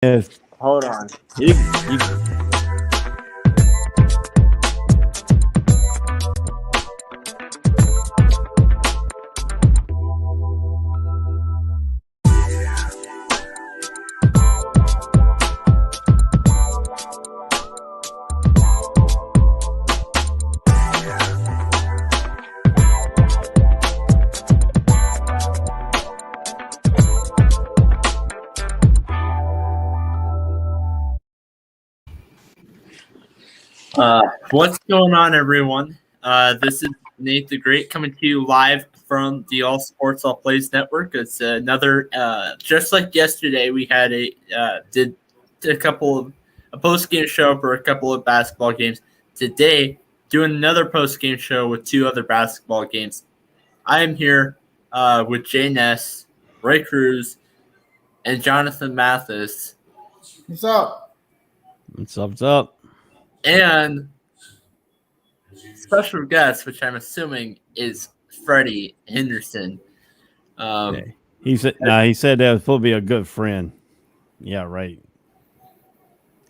If Hold on. you, What's going on, everyone? This is Nate the Great coming to you live from the All Sports All Plays Network. It's another, just like yesterday, we had did a post game show for a couple of basketball games. Today, doing another post game show with two other basketball games. I am here with Jay Ness, Ray Cruz, and Jonathan Mathis. What's up? what's up? And special guest, which I'm assuming is Freddie Henderson. Okay. He said that was supposed to be a good friend. Yeah, right.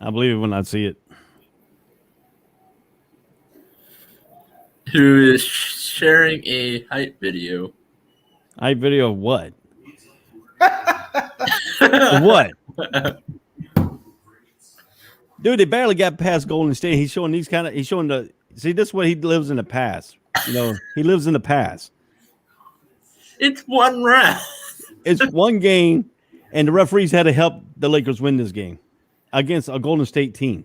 I believe it when I see it. Who is sharing a hype video. Hype video of what? What? Dude, they barely got past Golden State. He's showing this is what he lives in the past. You know, he lives in the past. It's one round. It's one game, and the referees had to help the Lakers win this game against a Golden State team.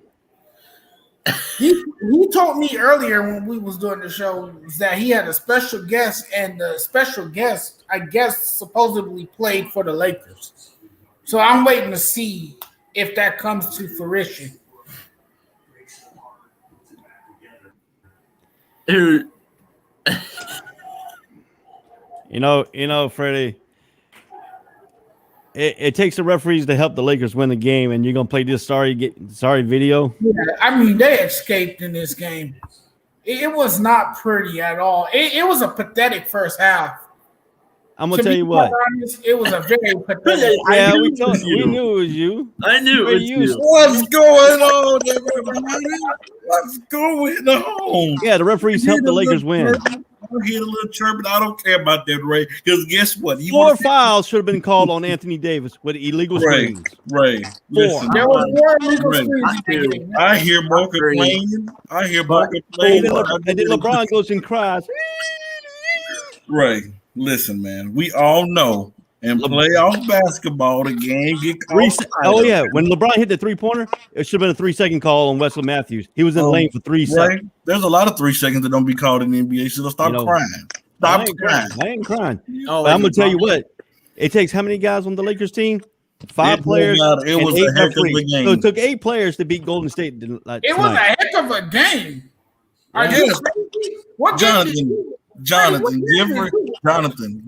He told me earlier when we was doing the show that he had a special guest, and the special guest, I guess, supposedly played for the Lakers. So I'm waiting to see if that comes to fruition. Who? You know, Freddie. It takes the referees to help the Lakers win the game, and you're gonna play this sorry video. Yeah, I mean, they escaped in this game. It was not pretty at all. It was a pathetic first half. I'm gonna tell you what. Honest, it was a very pathetic. Yeah, we knew it was you. I knew it was you. What's going on, everybody? What's going on? Yeah, the referees helped the Lakers win. I hear a little chirp, but I don't care about that, Ray. Because guess what? Four fouls should have been called on Anthony Davis with illegal screens. Ray, listen. There was more illegal Ray, screens. I hear more complaining. And then LeBron goes and cries. Ray, listen, man. We all know in playoff basketball, the game get called. Oh yeah, when LeBron hit the 3-pointer, it should have been a 3-second call on Wesley Matthews. He was in the lane for 3 seconds. There's a lot of 3 seconds that don't be called in the NBA. So stop crying. Stop crying. I ain't crying. But I'm gonna tell you what. It takes how many guys on the Lakers team? 5 players. It was a heck of a game. So it took 8 players to beat Golden State. It was a heck of a game. Are you crazy? What Jonathan,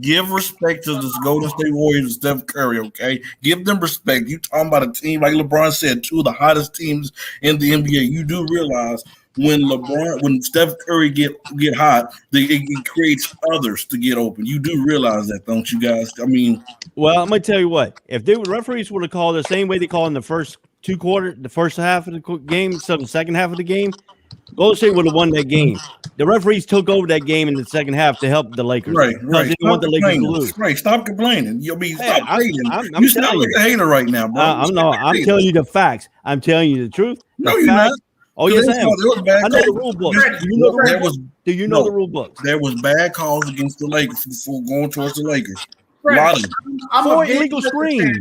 give respect to this Golden State Warriors and Steph Curry, okay? Give them respect. You talking about a team, like LeBron said, 2 of the hottest teams in the NBA. You do realize when Steph Curry get hot, it creates others to get open. You do realize that, don't you guys? I mean, well, I'm gonna tell you what. If the referees would have called the same way they called in the first 2 quarters, the first half of the game, so the second half of the game, Golden State would have won that game. The referees took over that game in the second half to help the Lakers. Right. They didn't want the Lakers to lose. Right. Stop complaining. Stop hating. I'm You sound like a hater right now, bro. I'm telling you the facts. I'm telling you the truth. No, you're not. Oh, yes, I am. I know the rule books. Do you know the rule books? There was bad calls against the Lakers before going towards the Lakers. I'm 4 illegal screens.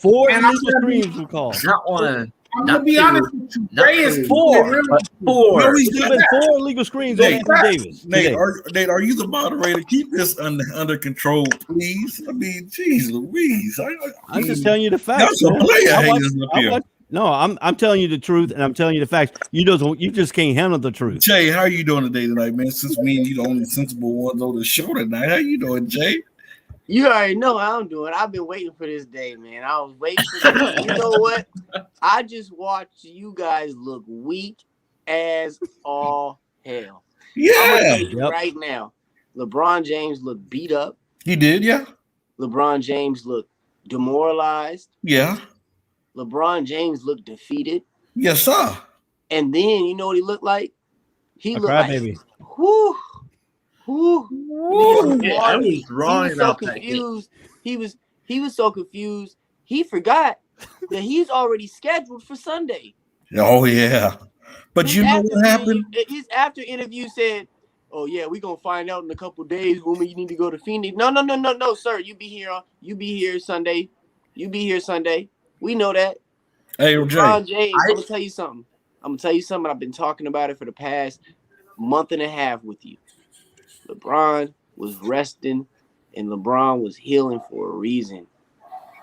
4 illegal screens were called. Not one. I'm gonna be honest with you. Ray is 4. There's been 4 illegal screens on Anthony Davis. Nate, are you the moderator? Keep this under control, please. I mean, geez Louise. I'm just telling you the facts. That's a player haters up here. No, I'm telling you the truth, and I'm telling you the facts. You just can't handle the truth. Jay, how are you doing today tonight, man? Since me and you the only sensible ones on the show tonight, how you doing, Jay? You already know how I'm doing. I've been waiting for this day, man. I was waiting for this. You know what? I just watched you guys look weak as all hell. Yeah. I'm gonna tell you right now, LeBron James looked beat up. He did, yeah. LeBron James looked demoralized. Yeah. LeBron James looked defeated. Yes, sir. And then you know what he looked like? He A looked like, crybaby. whoo. Yeah, I was wrong He was so about that. confused. He was so confused. He forgot that he's already scheduled for Sunday. Oh yeah. But you know what happened? His after interview said, "Oh yeah, we're gonna find out in a couple days when we need to go to Phoenix." No, sir. You be here Sunday. You be here Sunday. We know that. Hey, Jay. LeBron James, I'm gonna tell you something. I've been talking about it for the past month and a half with you. LeBron was resting and LeBron was healing for a reason.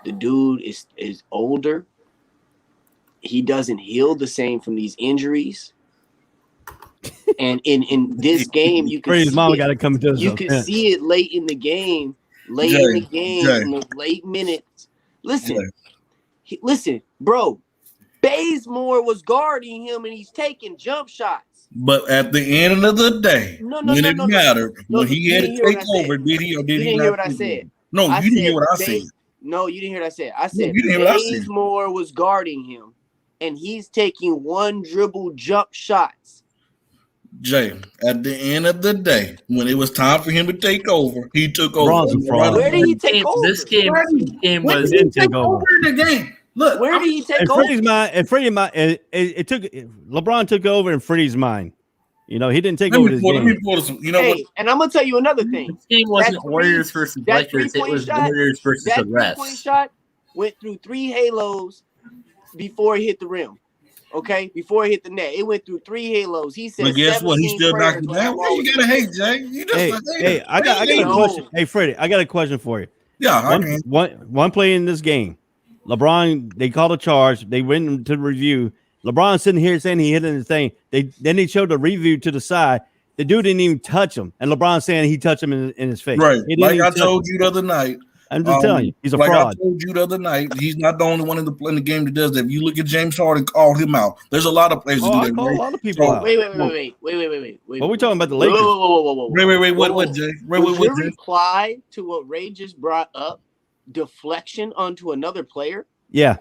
The dude is older. He doesn't heal the same from these injuries. And in this game, you can His see mama it. got to come to us. You can see it late in the game, in the late minutes. Listen, listen, bro. Bazemore was guarding him, and he's taking jump shots. But at the end of the day, when it mattered, when he had to take over, did he or did he not? You didn't hear what I said. No, you didn't hear what I said. No, you didn't hear what I said. I said you didn't hear what I said. Bazemore was guarding him, and he's taking one dribble jump shots. Jay, at the end of the day, when it was time for him to take over, he took over. Bron's a fraud. Where did he take over? This game was He take over in the game. Look, Where did he take in over? Freddie's mind, it took LeBron took over in Freddie's mind. You know, he didn't take over this game. You know what? And I'm gonna tell you another thing. This game wasn't Warriors versus that Lakers. It was shot- Warriors versus That the rest. 3-point shot went through 3 halos before it hit the rim. Okay, before it hit the net, it went through 3 halos. He said, But guess what? He 17 still knocked prayers it on down. the Why you wall. gotta hate, Jay? You just Hey, I got a question. Hey, Freddie, I got a question for you. Yeah, One play in this game, LeBron, they called a charge. They went into the review. LeBron sitting here saying he hit in the thing. Then they showed the review to the side. The dude didn't even touch him, and LeBron saying he touched him in his face. right. He didn't Like even I touch told him. you the other night. I'm just telling you, he's a like fraud. I told you the other night, he's not the only one in the game that does that. If you look at James Harden, call him out. There's a lot of players that I do that. call a Right? lot of people out. Wait. But we're talking about the Lakers. Whoa. Wait. What, Jay? Was What, your Jay? reply to what Ray just brought up deflection onto another player? Yeah,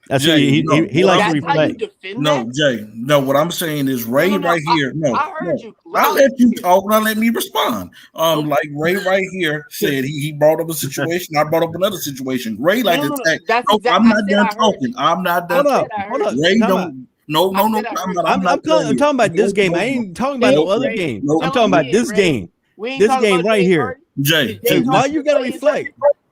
that's Jay, he likes to That's how you replay. defend No, that? Jay. No, what I'm saying is Ray No, right here. No, I heard no. you. I'll let you talk. Now let me respond. Like Ray right here said, he brought up a situation. I brought up another situation. Ray like to attack. That's No, exactly- I'm I not said done I heard talking. I'm not done. Hold up, I hold up. Ray Time out. don't. No. I said I heard you. I'm not. I'm talking about this game. I ain't talking about no other game. No. I'm talking about this game. We ain't This talking game about right James here. Harden. Jay. Hey, why you gotta reflect?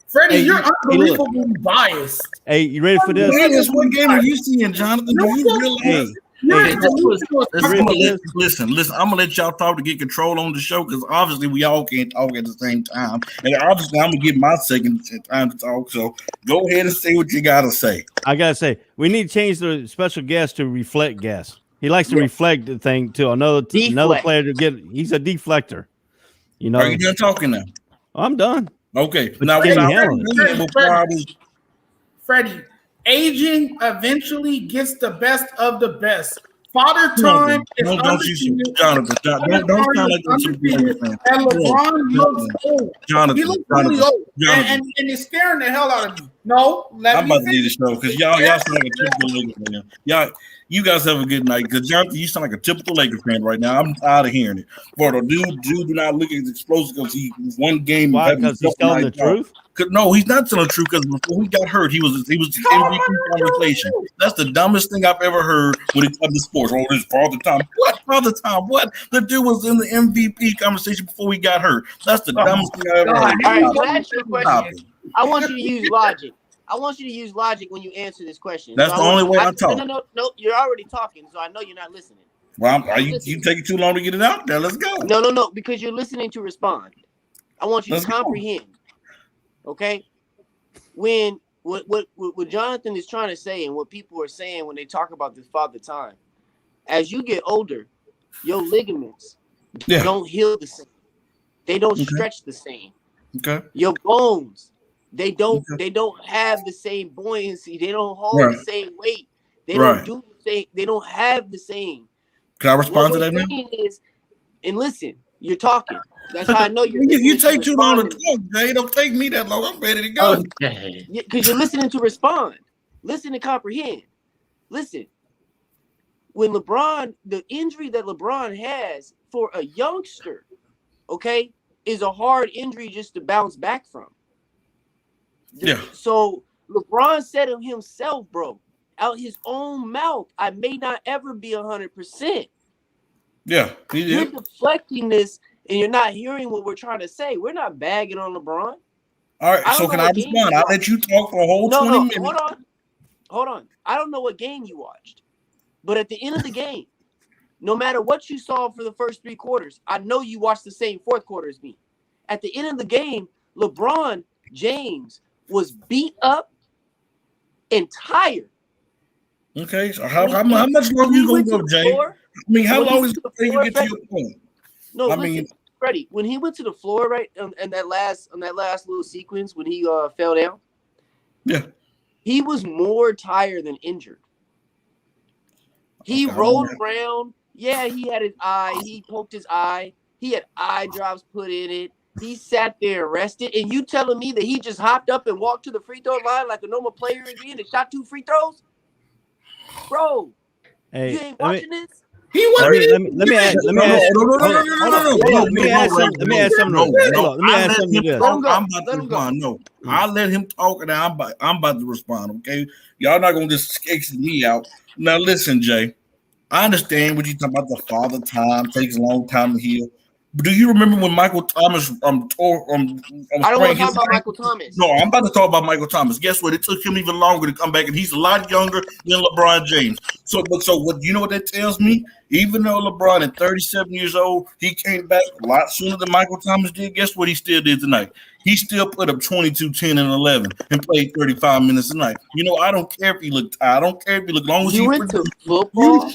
Freddie, Hey, you're hey, look. unbelievably biased. Hey, you ready for this? Dennis, what game are you seeing, Jonathan? Do you realize? Hey, You're Hey, unbelievably I'm ready gonna for this? listen. I'm gonna let y'all talk to get control on the show because obviously we all can't talk at the same time, and obviously I'm gonna get my second time to talk. So go ahead and say what you gotta say. I gotta say, we need to change the special guest to reflect guest. He likes to reflect the thing to another Deflect. player to get. He's a deflector. You know, Are you done talking now? I'm done. Okay. But Now, Freddie what I handled was it. doing before I was Freddie, aging eventually gets the best of the best. Father time is don't you, undefeated. Jonathan? Don't sound like you're Undefeated. fan. And LeBron looks old. He Jonathan, looks really Jonathan, old. Jonathan. And it's scaring the hell out of me. No, let I'm me about to leave finish. the show because y'all sound like a typical Lakers fan. You guys have a good night. Because Jonathan, you sound like a typical Lakers fan right now. I'm tired of hearing it. For the dude do not look as explosive because he one game. Why? Because he's telling the truth. No, he's not telling the truth because before he got hurt, he was MVP conversation. That's the dumbest thing I've ever heard when it comes to sports. Oh, this father time. What father time? What? The dude was in the MVP conversation before he got hurt. That's the dumbest thing I ever heard. All right, can I ask you a Stop question? it. I want you to use logic. I want you to use logic when you answer this question. That's the only way I talk. No, you're already talking, so I know you're not listening. Well, you taking too long to get it out there. Let's go. No, because you're listening to respond. I want you Let's to go. comprehend. Okay? When what Jonathan is trying to say and what people are saying when they talk about this father time, as you get older, your ligaments Yeah. don't heal the same. They don't Okay. stretch the same. Okay. Your bones, they don't Okay. have the same buoyancy. They don't hold Right. the same weight. They Right. don't do the same. They don't have the same. Can I respond to What that we're now? saying is, and listen, you're talking. That's how I know you're. You listening take too long to respond. talk, Jay. Don't take me that long. I'm ready to go. Okay. Because you're listening to respond. listen and comprehend. Listen, when LeBron, the injury that LeBron has for a youngster, okay, is a hard injury just to bounce back from. Yeah. So LeBron said of himself, bro, out his own mouth, I may not ever be 100%. Yeah. He You're did. deflecting this and you're not hearing what we're trying to say. We're not bagging on LeBron. All right. I So don't can know I what game respond? you I'll watched. let you talk for a whole 20 No, minutes. hold on. I don't know what game you watched. But at the end of the game, no matter what you saw for the first 3 quarters, I know you watched the same fourth quarter as me. At the end of the game, LeBron James was beat up and tired. Okay. So how much longer you gonna go, Jay? I mean, how long is it gonna take you to get to your point? No, I listen, mean- Freddie, when he went to the floor, right, on that last little sequence when he fell down, Yeah. he was more tired than injured. He Okay, rolled I'm around. Yeah, he had his eye. He poked his eye. He had eye drops put in it. He sat there and rested. And you telling me that he just hopped up and walked to the free throw line like a normal player again and shot 2 free throws? Bro, Hey, you ain't watching this? He let wasn't me let me ask No, let me ask something to this. Hold on, let me ask something to this. Let him go. I'm about to Let him go. respond. No, I'll let him talk, and I'm about to respond. Okay, y'all not gonna just exit me out. Now listen, Jay. I understand what you talking about. The father time takes a long time to heal. But do you remember when Michael Thomas tore I don't want to talk about Michael Thomas. No, I'm about to talk about Michael Thomas. Guess what? It took him even longer to come back, and he's a lot younger than LeBron James. So what you know what that tells me? Even though LeBron at 37 years old, he came back a lot sooner than Michael Thomas did. Guess what he still did tonight? He still put up 22, 10, and 11 and played 35 minutes a night. You know, I don't care if he looked tired. I don't care if he looked long as You he went to football?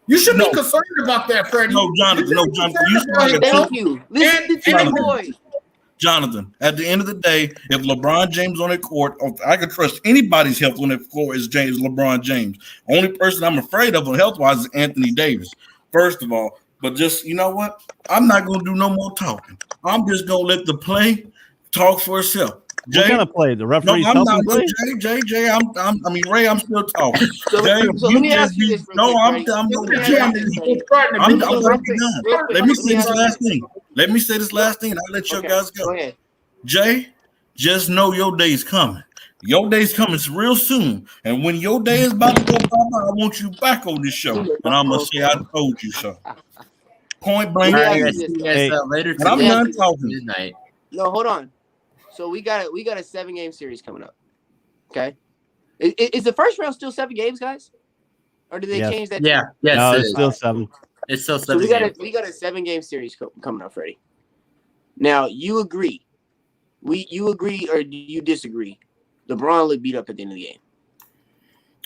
You should No. be concerned about that, Freddie. No, Jonathan. You sound like a Thank you. Listen to the boy. Jonathan, at the end of the day, if LeBron James on that court, I could trust anybody's health on that floor is LeBron James. Only person I'm afraid of health-wise is Anthony Davis, first of all. But just, you know what? I'm not going to do no more talking. I'm just going to let the play talk for itself. Jay, What kind of play? The no, referees I'm helping not. play? Jay, Ray, I'm still talking. So, Jay, so let me ask you this. No, I'm Freddie. done. Let me ask Jay, you I'm this, done. Freddie. I'm Real about to quick, be done. real quick. Let me say this ask you last thing. Let me say this last thing, and I'll let you Okay, guys go. Go ahead. Jay, just know your day's coming. Your day's coming real soon. And when your day is about to go by, I want you back on this show. And I'm going to say, I told you so. Point blank. Let me All ask right, you see this, you guys though. later And I'm today done at talking. midnight. No, hold on. So we got a 7-game series coming up. Okay. Is the first round still 7 games, guys? Or did they Yes. change that? Yeah, yes, No, it it's is. still 7. It's still So 7 we got games. a 7-game series coming up, Freddie. Now you agree? You agree or do you disagree? LeBron looked beat up at the end of the game.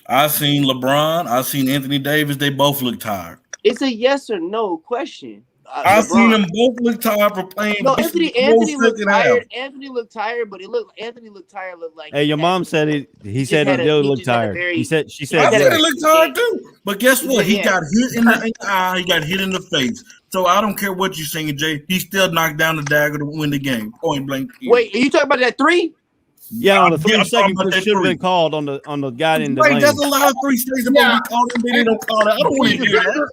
I seen LeBron. I seen Anthony Davis. They both look tired. It's a yes or no question. I seen them both look tired for playing. No, basically Anthony full looked second half. tired. Anthony looked tired, but Anthony looked tired. Looked like Hey, your mom said it. He said it did look tired. She said I yeah. said it looked tired too. But guess what? He Yeah. got hit in the eye. He got hit in the face. So I don't care what you're saying, Jay. He still knocked down the dagger to win the game. Point blank. Wait, are you talking about that 3? Yeah, on the 3 I'm talking second about that should have three. been called on the guy in the Right, lane. that's a lot of 3 stays about Yeah. me calling. They don't call that. I don't want to hear that.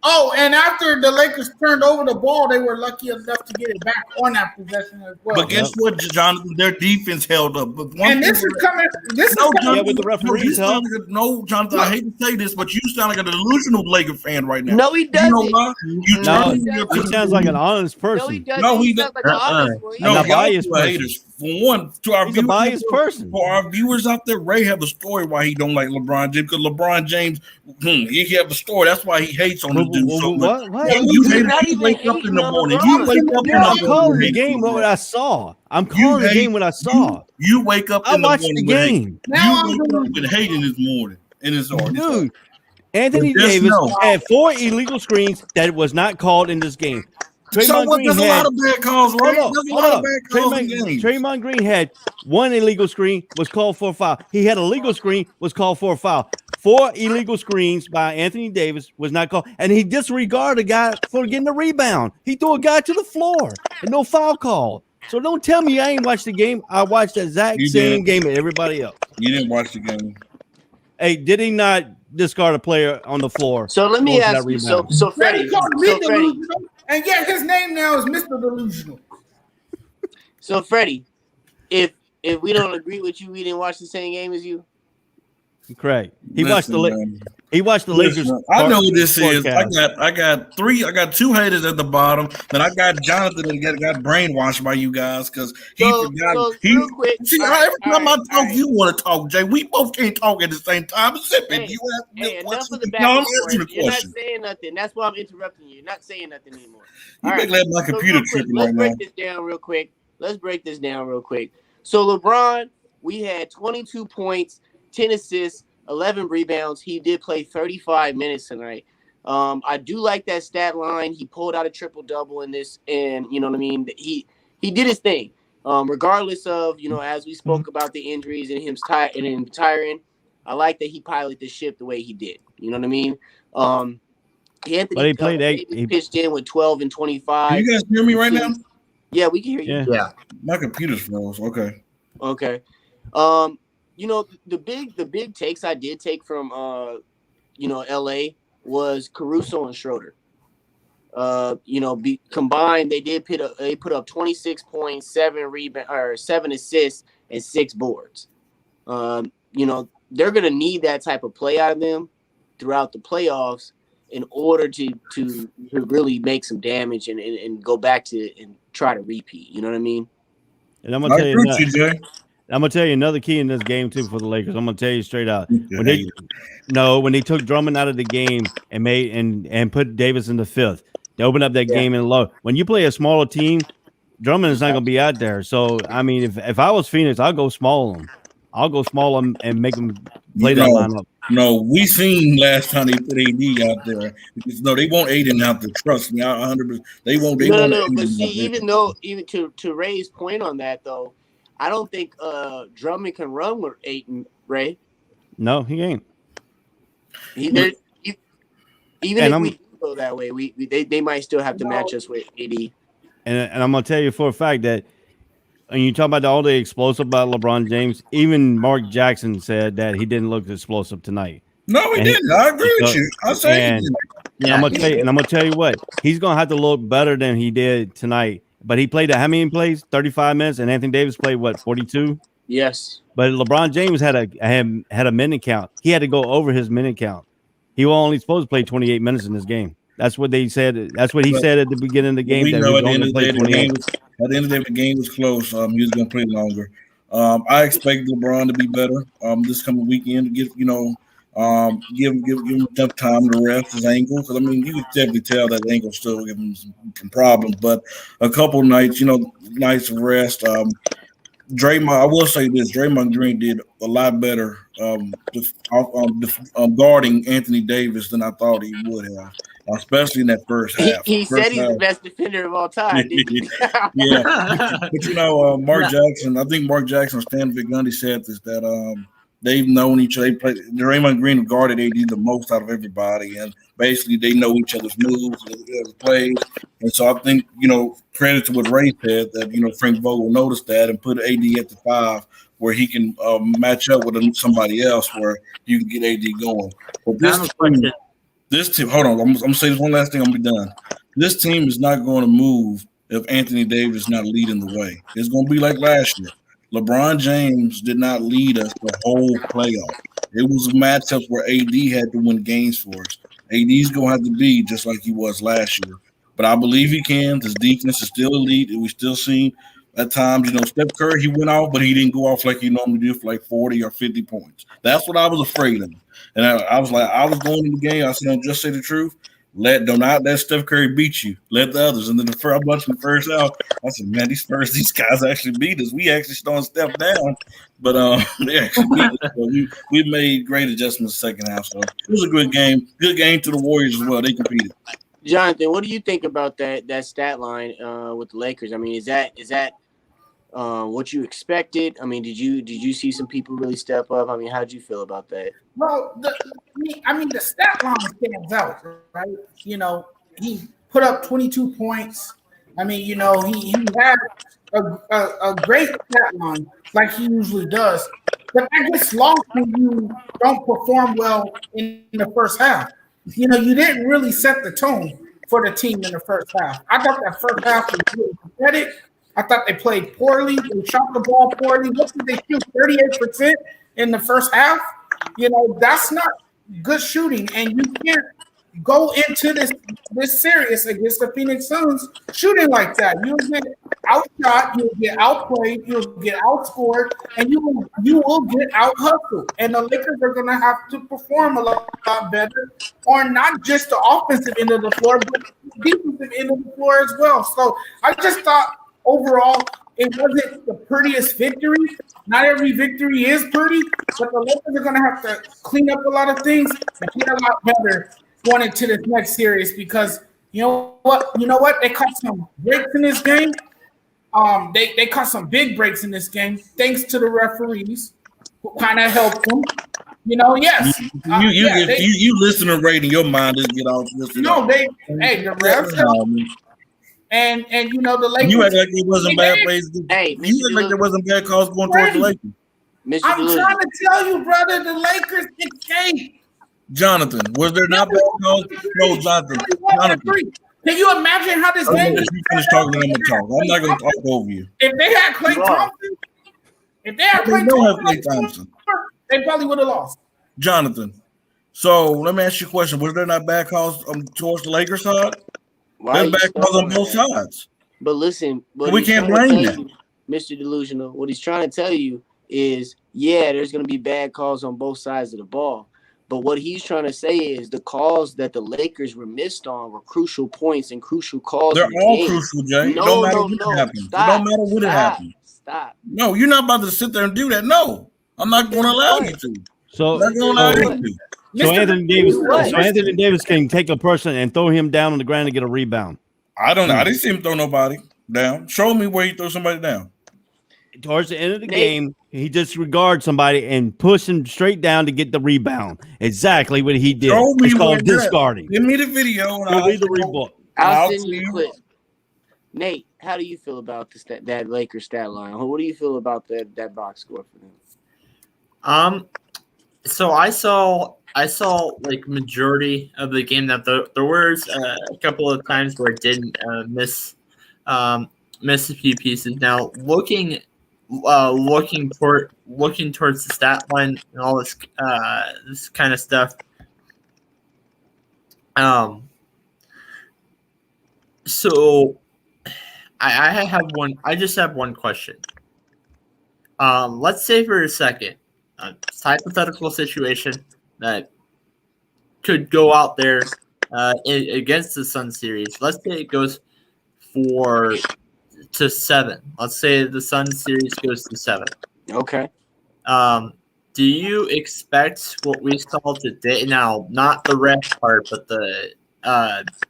Oh, and after the Lakers turned over the ball, they were lucky enough to get it back on that possession as well. But guess what, Jonathan? Their defense held up. But one And this thing- is coming. This is No, coming. Jonathan, with the referees you sound help. like no, Jonathan. I hate to say this, but you sound like a delusional Laker fan right now. No, he You doesn't. know why? You No, turn your he sounds like an honest No, he person. doesn't. No, he he sounds like an honest one. No, a y'all biased two are person. haters. For one, to our He's a viewers, biased person. For our viewers out there, Ray have a story why he don't like LeBron James. Because LeBron James, he have a story. That's why he hates on this dude so much. What? Yeah, you He's hate not you even wake up in hating the on morning. LeBron. You wake up in the I'm morning. calling the hate game LeBron. what I saw. I'm calling the game what I saw. You wake up I in the watched morning the with hate. game. Now You wake up with hating this morning in his heart. Dude, Anthony But just Davis know- had 4 illegal screens that was not called in this game. So Draymond what? Green There's a had lot of bad calls, right? Hold There's a on, lot hold of on. bad calls in games. Draymond Green had 1 illegal screen, was called for a foul. He had a legal screen, was called for a foul. 4 illegal screens by Anthony Davis was not called, and he disregarded a guy for getting the rebound. He threw a guy to the floor and no foul call. So don't tell me I ain't watched the game. I watched the exact You same did. game as everybody else. You didn't watch the game. Hey, did he not discard a player on the floor? So let me Going for that ask you. rebound? So Freddie. Freddie called me So Freddie. delusional, and yet his name now is Mr. Delusional. So Freddie, if we don't agree with you, we didn't watch the same game as you. Correct. He Listen, man. watched the Listen, Lakers. I know who this is. forecast. I got two haters at the bottom. Then I got Jonathan that got brainwashed by you guys because he forgot. So He real quick. see all every right, time all I right, talk, all right. you want to talk, Jay. We both can't talk at the same time. Sipping. Hey, You ask me Hey, a enough question. of the back No, I'm and forth. answering the You're not question. saying nothing. That's why I'm interrupting you. You're not saying nothing anymore. You All better right. let my So computer real quick, tripping let's right break now. this down real quick. Let's break this down real quick. So LeBron, we had 22 points, 10 assists, 11 rebounds. He did play 35 minutes tonight. I do like that stat line. He pulled out a triple-double in this, and you know what I mean? He did his thing. Regardless of, as we spoke about the injuries and him retiring, I like that he piloted the ship the way he did. You know what I mean? Anthony But he played eight. Davis pitched in with 12 and 25. Can you guys hear me right now? Yeah, we can hear you. Yeah. My computer's froze. Okay. Okay. The big takes I did take from LA was Caruso and Schroeder. Combined they put up 26 points, 7 assists, and 6 boards. They're gonna need that type of play out of them throughout the playoffs in order to really make some damage and go back to and try to repeat. You know what I mean? And I'm gonna I tell you agree with you, another, Jay. I'm gonna tell you another key in this game too for the Lakers. I'm gonna tell you straight out. When they took Drummond out of the game and put Davis in the fifth, they opened up that game in low. When you play a smaller team, Drummond is not gonna be out there. So I mean, if I was Phoenix, I'll go small them. I'll go small them and make them play that lineup. No, we seen last time they put AD out there. No, they want Aiden out there. Trust me, 100%. They won't. They want No. Aiden But out see, there. even to Ray's point on that though, I don't think Drummond can run with Ayton, Ray. No, he ain't. Even And if we do go that way, they might still have to match us with AD. And I'm gonna tell you for a fact that when you talk about all the explosive about LeBron James, even Mark Jackson said that he didn't look explosive tonight. No, he And didn't. I agree with you. I say he and didn't. I'm gonna tell you what, he's gonna have to look better than he did tonight. But he played how many plays? 35 minutes, and Anthony Davis played what, 42? Yes. But LeBron James had a minute count. He had to go over his minute count. He was only supposed to play 28 minutes in this game. That's what they said. That's what he said at the beginning of the game. We That know he at was the end only of the play day, 28. at the end of the day, the game was close. He was going to play longer. I expect LeBron to be better this coming weekend to give him enough time to rest his ankle. Because I mean, you could definitely tell that ankle still giving him some problems. But a couple nights, nights of rest. Draymond, I will say this: Draymond Green did a lot better guarding Anthony Davis than I thought he would have, especially in that first half. He said he's the best defender of all time. Didn't he? Yeah, but Mark Jackson. I think Mark Jackson, Stan Van Gundy said this that they've known each other. They played. Draymond Green guarded AD the most out of everybody, and basically they know each other's moves, plays. And so I think credit to what Ray said that Frank Vogel noticed that and put AD at the 5 where he can match up with somebody else where you can get AD going. But this team, hold on, I'm gonna say this one last thing. I'm gonna be done. This team is not going to move if Anthony Davis is not leading the way. It's going to be like last year. LeBron James did not lead us the whole playoff. It was matchups where AD had to win games for us. AD's going to have to be just like he was last year. But I believe he can. His defense is still elite. And we still see at times, Steph Curry, he went off, but he didn't go off like he normally do for like 40 or 50 points. That's what I was afraid of. And I was going in the game. I said, just say the truth. Do not let Steph Curry beat you. Let the others. And then I'm watching the first out. I said, man, these guys actually beat us. We actually slowing Steph down, but they actually beat us. So we made great adjustments second half. So it was a good game. Good game to the Warriors as well. They competed. Jonathan, what do you think about that stat line with the Lakers? I mean, is that what you expected? I mean, did you see some people really step up? I mean, how did you feel about that? Well, the stat line stands out, right? He put up 22 points. I mean, he had a great stat line like he usually does. but that gets lost when you don't perform well in the first half. You know, you didn't really set the tone for the team in the first half. I thought that first half was really pathetic. I thought they played poorly. They shot the ball poorly. What did they shoot? 38% in the first half. You know, that's not good shooting, and you can't go into this series against the Phoenix Suns shooting like that. You'll get outshot, you'll get outplayed, you'll get outscored, and you will get out hustled. And the Lakers are going to have to perform a lot better on not just the offensive end of the floor, but the defensive end of the floor as well. So I just thought overall it wasn't the prettiest victory. Not every victory is pretty, but the Lakers are going to have to clean up a lot of things and get a lot better going into this next series, because you know what? They caught some breaks in this game. They caught some big breaks in this game, thanks to the referees who kind of helped them. You know, yes. You listen to rating, your mind doesn't get all twisted. No, the refs helped. And you know the Lakers. You act like it wasn't bad plays. Hey, you act like there wasn't bad calls going towards the Lakers. I'm trying to tell you, brother, the Lakers escaped. Jonathan, was there not bad calls? No, Jonathan. Can you imagine how this game? You finish talking, I'm gonna talk. I'm not gonna talk over you. If they had Klay Thompson, they probably would have lost. Jonathan, so let me ask you a question: was there not bad calls towards the Lakers side? There's bad calls on both sides. But listen, we can't blame them, Mr. Delusional. What he's trying to tell you is, yeah, there's going to be bad calls on both sides of the ball. But what he's trying to say is the calls that the Lakers were missed on were crucial points and crucial calls. They're all crucial, Jay. No matter what happens. It don't matter what happens. Stop. No, you're not about to sit there and do that. No, I'm not going to allow you to. So Anthony Davis can take a person and throw him down on the ground and get a rebound. I don't know. I didn't see him throw nobody down. Show me where he threw somebody down. Towards the end of the game, he disregards somebody and pushed him straight down to get the rebound. Exactly what he did. It's called discarding. Give me the video. And I'll read the rebound. I'll send you a clip. Nate, how do you feel about that Lakers stat line? What do you feel about that box score for them? So I saw like majority of the game that there was a couple of times where it didn't miss a few pieces. Now looking towards the stat line and all this kind of stuff. So I have one. I just have one question. Let's say for a second, a hypothetical situation that could go out there against the Sun series. Let's say it goes to 7. Let's say the Sun series goes to 7. Okay. Do you expect what we saw today? Now, not the ref part, but the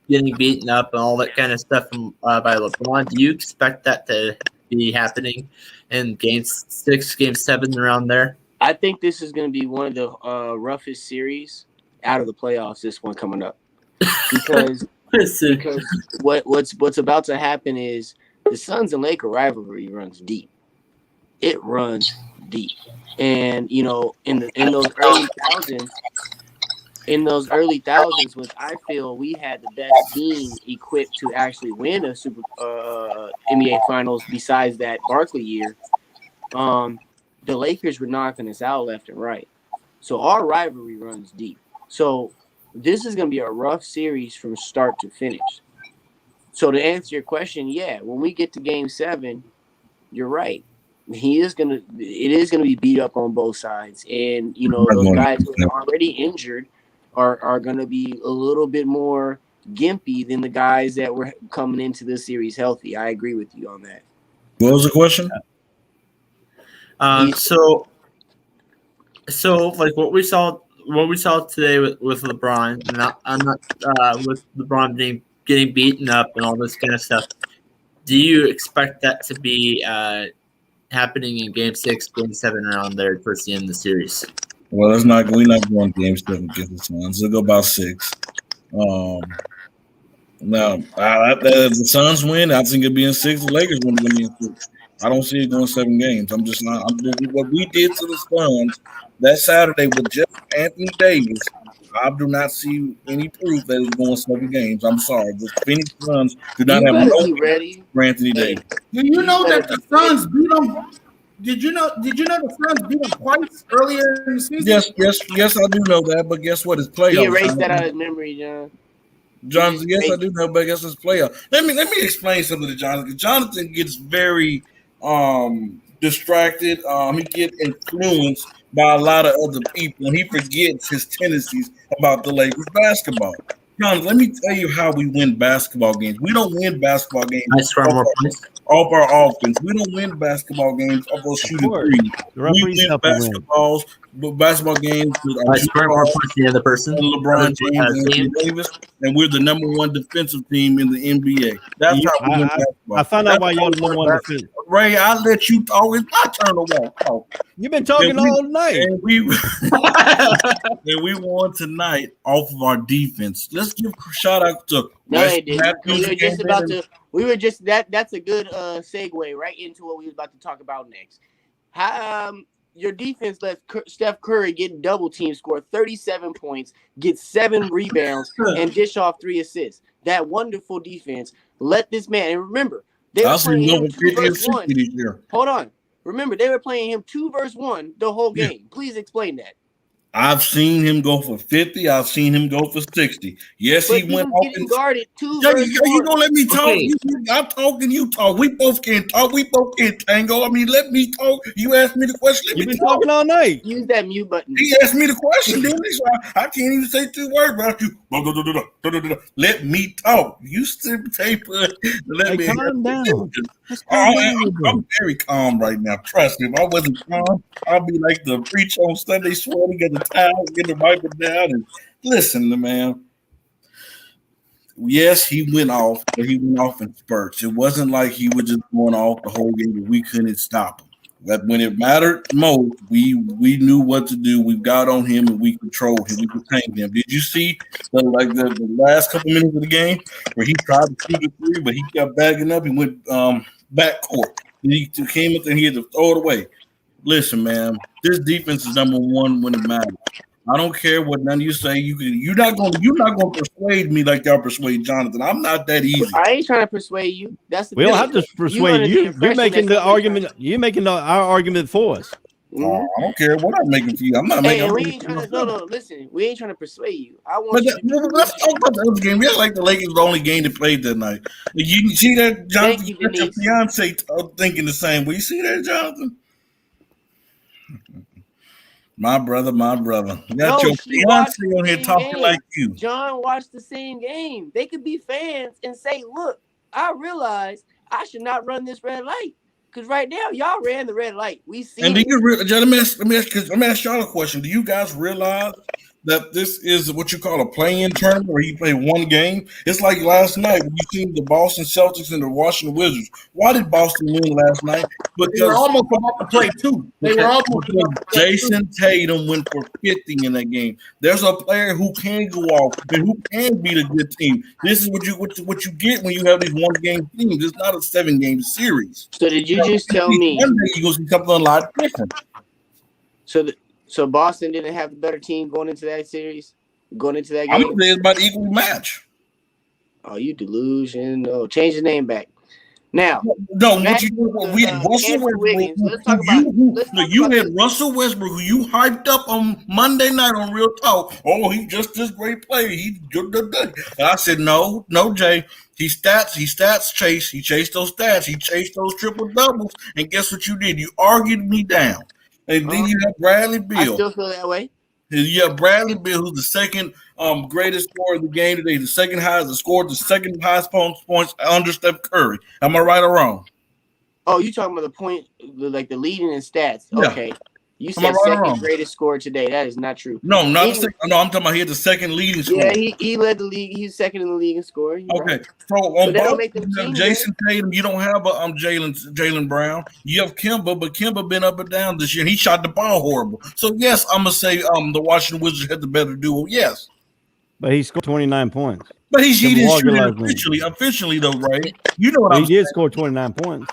getting beaten up and all that kind of stuff by LeBron. Do you expect that to be happening in Game 6, Game 7, around there? I think this is going to be one of the roughest series out of the playoffs. This one coming up, because what's about to happen is the Suns and Lakers rivalry runs deep. It runs deep, and you know, in those early thousands, when I feel we had the best team equipped to actually win a Super NBA Finals besides that Barkley year, the Lakers were knocking us out left and right. So our rivalry runs deep. So this is going to be a rough series from start to finish. So to answer your question, yeah, when we get to Game 7, you're right. It is going to be beat up on both sides. And, you know, those guys who are already injured are going to be a little bit more gimpy than the guys that were coming into this series healthy. I agree with you on that. What was the question? So like what we saw today with LeBron, and I'm not with LeBron getting beaten up and all this kind of stuff. Do you expect that to be happening in Game 6, Game 7 around there towards the end of the series? Well, we're not going Game 7 against the Suns. It'll go about 6. Now, if the Suns win, I think it'll be in 6. The Lakers won't be in 6. I don't see it going 7 games. I'm just not. What we did to the Suns that Saturday with just Anthony Davis. I do not see any proof that it's going 7 games. I'm sorry. The Phoenix Suns do not You have better no be ready. for Anthony Davis. Do you know that the Suns beat them? Did you know the Suns beat them twice earlier in the season? Yes, I do know that. But guess what? It's playoffs. He erased that out of his memory, John. Jonathan, yes, I do know, but I guess it's playoff. Let me explain something to Jonathan. Jonathan gets very distracted. He gets influenced by a lot of other people, and he forgets his tendencies about the Lakers basketball. Jonathan, let me tell you how we win basketball games. We don't win basketball games off our offense. We don't win basketball games off those shooting threes. We win basketball games with our the other person. LeBron James and Anthony Davis, and we're the number 1 defensive team in the NBA. That's how we win basketball. I found out why y'all the number 1 defense. Ray, I'll let you talk. It's my turn to walk. You've been talking all night. And we won tonight off of our defense. Let's give a shout out to we were just that's a good segue right into what we was about to talk about next. How your defense let Steph Curry get double team, score 37 points, get 7 rebounds, and dish off 3 assists. That wonderful defense let this man, and remember, they were playing him 2-1 this year. Hold on. Remember, they were playing him 2-1 the whole game. Yeah. Please explain that. I've seen him go for 50. I've seen him go for 60. Yes, but he went off and guarded 2 you gonna let me talk? Okay. I'm talking, you talk. We both can't talk. We both can't tango. I mean, let me talk. You asked me the question. You've been talking all night. Use that mute button. He asked me the question, didn't he? So I can't even say 2 words about you. Let me talk. You sit tape. Let me calm down. I'm very calm right now. Trust me. If I wasn't calm, I'd be like the preacher on Sunday, sweating, get the towel, get the wipe it down, and listen, man. Yes, he went off, but he went off in spurts. It wasn't like he was just going off the whole game and we couldn't stop him. That when it mattered most, we knew what to do. We got on him and we controlled him. We contained him. Did you see the last couple minutes of the game where he tried to shoot a 3, but he kept bagging up and went backcourt. He came up and he had to throw it away. Listen, man, this defense is number 1 when it matters. I don't care what none of you say. You're not gonna persuade me like y'all persuade Jonathan. I'm not that easy. I ain't trying to persuade you. That's the we don't have to persuade you. You're making the argument. You're making our argument for us. I don't care what I'm making for you. I'm not making. We ain't trying to. No. Listen, we ain't trying to persuade you. I want. Let's talk about the other game. We like the Lakers the only game they played that night. You see that, Jonathan? You got your fiance thinking the same way. You see that, Jonathan? My brother. You got your fiance on here talking like you. John watched the same game. They could be fans and say, "Look, I realize I should not run this red light." Because right now, y'all ran the red light. We see. And do you let me ask y'all a question. Do you guys realize that this is what you call a play-in tournament where you play 1 game? It's like last night when you seen the Boston Celtics and the Washington Wizards. Why did Boston win last night? Because they were almost about to play 2. Jason Tatum went for 50 in that game. There's a player who can go off and who can beat a good team. This is what you get when you have these 1-game teams. It's not a 7-game series. So did you just tell me? One day you go see something a lot different. So Boston didn't have the better team going into that series, game. I'm gonna say it's about equal match. Oh, you delusion! Oh, change the name back. Now, no, what you do? We had Russell Westbrook. You had Russell Westbrook, who you hyped up on Monday night on Real Talk. Oh, he's just this great player. He's good. And I said, no, Jay. He stats chase. He chased those stats. He chased those triple doubles. And guess what you did? You argued me down. And then you have Bradley Beal. I still feel that way. You have Bradley Beal, who's the second greatest scorer of the game today, the second highest, scored the second highest points under Steph Curry. Am I right or wrong? Oh, you talking about the point, like the leading in stats? Yeah. Okay. You said second greatest scorer today. That is not true. No, not the second. No, I'm talking about he had the second leading scorer. Yeah, he led the league. He's second in the league in scoring. Okay, right. So on both, you have Jason Tatum. You don't have Jaylen Brown. You have Kemba, but Kemba been up and down this year. And he shot the ball horrible. So yes, I'm gonna say the Washington Wizards had the better duo. Yes, but he scored 29 points. But he didn't Milwaukee shoot last it night. officially though, right? You know what But I'm he did score 29 points.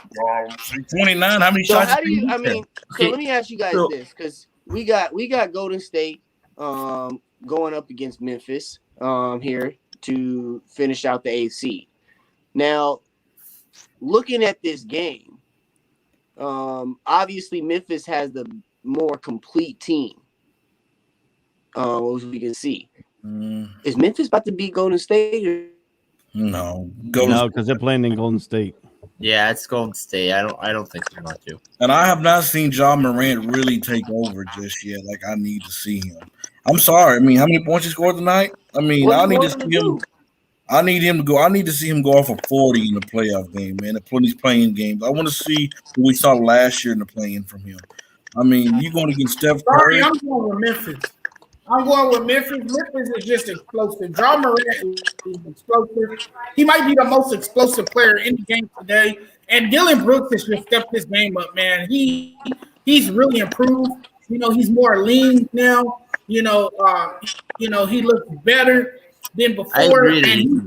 saying? 29. How many So shots? how do you? I Okay. mean, so Okay, let me ask you guys so- this, because we got Golden State going up against Memphis here to finish out the AC. Now, looking at this game, obviously Memphis has the more complete team. As we can see, is Memphis about to beat Golden State? No, No, because they're playing in Golden State. Yeah, it's Golden State. I don't think they're going to. And I have not seen John Morant really take over just yet. Like I need to see him. I'm sorry. I mean, how many points he scored tonight? I mean, What I do need you to want him see to him. do? I need him to go. I need to see him go off for 40 in the playoff game, man. When he's playing games, I want to see what we saw last year in the play-in from him. I mean, you're going against Steph Sorry, Curry. I'm going with Memphis. Memphis is just explosive. John Morant is explosive. He might be the most explosive player in the game today. And Dylan Brooks has just stepped his game up, man. He's really improved. You know, he's more lean now. You know, he looks better than before. I agree that and he's he's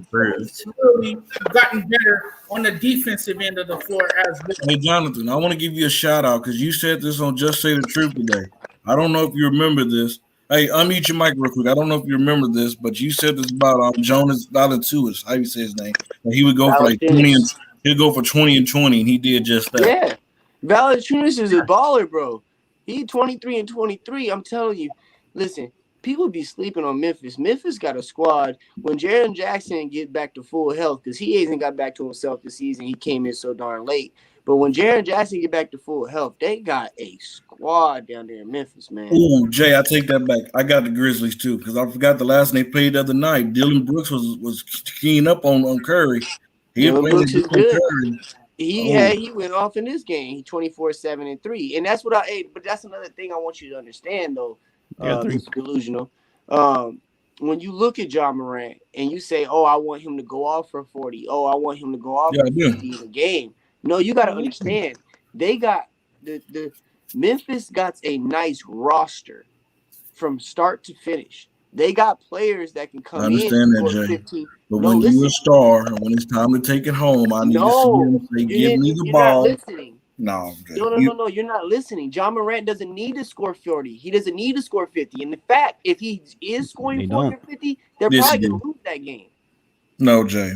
improved. really gotten better on the defensive end of the floor as well. Hey, Jonathan, I want to give you a shout out because you said this on Just Say the Truth today. I don't know if you remember this. Hey, unmute your mic real quick. I don't know if you remember this, but you said this about Jonas Valanciunas. How you say his name? And he would go for like 20 and he'd go for 20 and 20, and he did just that. Yeah, Valanciunas is a baller, bro. He 23 and 23. I'm telling you. Listen, people be sleeping on Memphis. Memphis got a squad. When Jaren Jackson get back to full health, because he hasn't got back to himself this season, he came in so darn late. But when Jaren Jackson get back to full health, they got a squad down there in Memphis, man. Ooh, Jay, I take that back. I got the Grizzlies too because I forgot the last name they played the other night. Dylan Brooks was keying up on Curry. Dylan Brooks is good. Curry. He went off in this game. He 24-7-3, and that's what But that's another thing I want you to understand, though. Mr. Delusional. When you look at John Morant and you say, "Oh, I want him to go off for 40. Oh, I want him to go off for 50 in a game." No, you got to understand. They got the Memphis got a nice roster from start to finish. They got players that can come in that, for Jay. 15. But when you're a star and when it's time to take it home, I need to see him say, "Give me the ball." Not listening. No, No, you're not listening. John Morant doesn't need to score 40. He doesn't need to score 50. And in fact, if he is scoring 40 or 50, they're probably going to lose that game. No, Jay.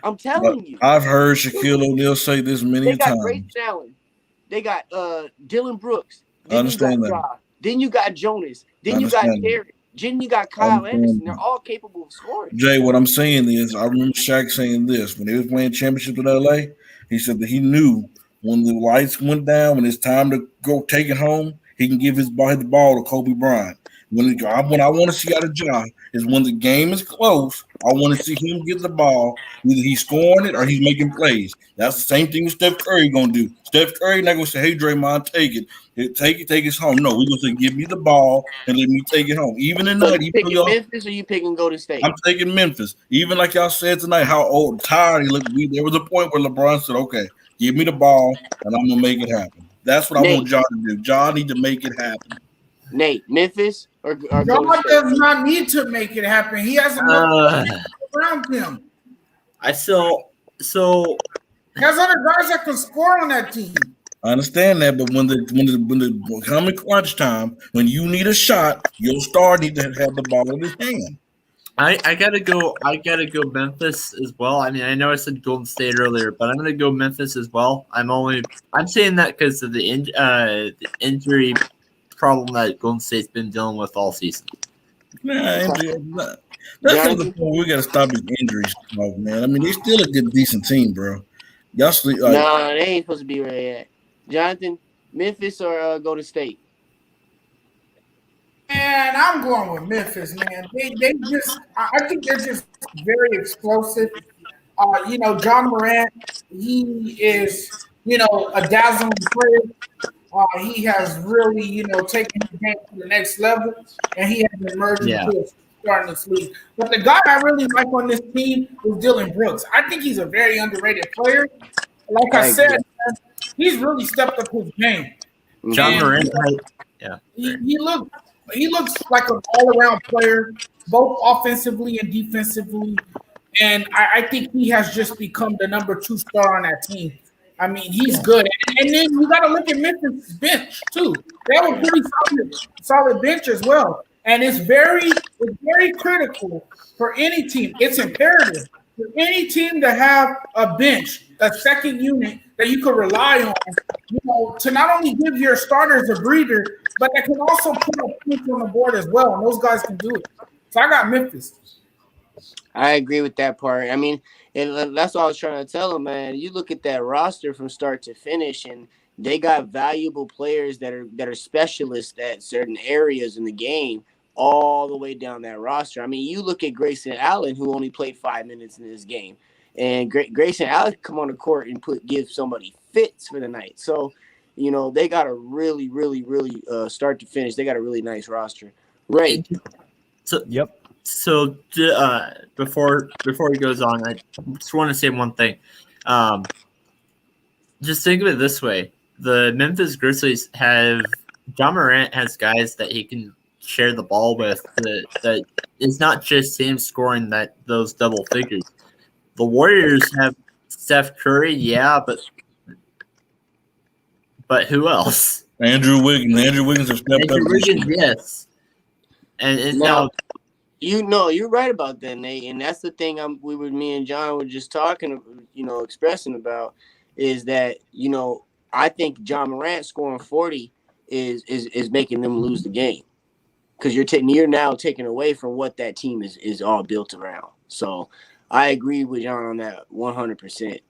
I'm telling you. I've heard Shaquille O'Neal say this many times. They got Grayson Allen. They got Dylan Brooks. I understand that. Then you got Jonas. Then you got Derek. Then you got Kyle Anderson. They're all capable of scoring. Jay, what I'm saying is, I remember Shaq saying this when he was playing championship in LA. He said that he knew when the lights went down, when it's time to go take it home, he can give the ball to Kobe Bryant. When I want to see out of Ja is when the game is close. I want to see him get the ball. Either he's scoring it or he's making plays. That's the same thing with Steph Curry gonna do. Steph Curry not gonna say, "Hey, Draymond, take it, take it home." No, we're gonna say, "Give me the ball and let me take it home." Even tonight, so you picking Memphis or you picking Golden State? I'm taking Memphis. Even like y'all said tonight, how tired he looked. There was a point where LeBron said, "Okay, give me the ball and I'm gonna make it happen." That's what I want Ja to do. Ja need to make it happen. Nate, Memphis or John does not need to make it happen. He has enough around him. Has other guys that can score on that team. I understand that, but when the coming crunch time, when you need a shot, your star need to have the ball in his hand. I gotta go Memphis as well. I mean, I know I said Golden State earlier, but I'm gonna go Memphis as well. I'm saying that because of the injury problem that Golden State's been dealing with all season. That's the point. We gotta stop his injuries, man. I mean, they still a good, decent team, bro. Y'all sleep. No, they ain't supposed to be where they at. Jonathan, Memphis or Golden State? Man, I'm going with Memphis, man. I think they're just very explosive. John Morant, he is, a dazzling player. He has really, taken the game to the next level, and he has emerged into a starting this league. But the guy I really like on this team is Dylan Brooks. I think he's a very underrated player. Like I said, man, he's really stepped up his game. John Morant, He looks like an all-around player, both offensively and defensively. And I think he has just become the number 2 star on that team. I mean, he's good. And then you got to look at Memphis' bench, too. They have a pretty solid bench as well. And it's very critical for any team. It's imperative for any team to have a bench, a second unit that you can rely on, to not only give your starters a breather, but that can also put a point on the board as well. And those guys can do it. So I got Memphis. I agree with that part. I mean, and that's what I was trying to tell him, man. You look at that roster from start to finish, and they got valuable players that are specialists at certain areas in the game, all the way down that roster. I mean, you look at Grayson Allen, who only played 5 minutes in this game, and Grayson Allen come on the court and give somebody fits for the night. So, they got a really, really, really start to finish. They got a really nice roster. Ray. Yep. So before he goes on, I just want to say one thing. Just think of it this way: the Memphis Grizzlies have John Morant has guys that he can share the ball with. That it's not just him scoring those double figures. The Warriors have Steph Curry, yeah, but who else? Andrew Wiggins. Andrew Wiggins has stepped up. Wiggins, yes. And now. You're right about that, Nate, and that's the thing. Me and John were just talking, expressing about, is that I think John Morant scoring 40 is making them lose the game, because you're now taking away from what that team is all built around. So I agree with John on that 100%.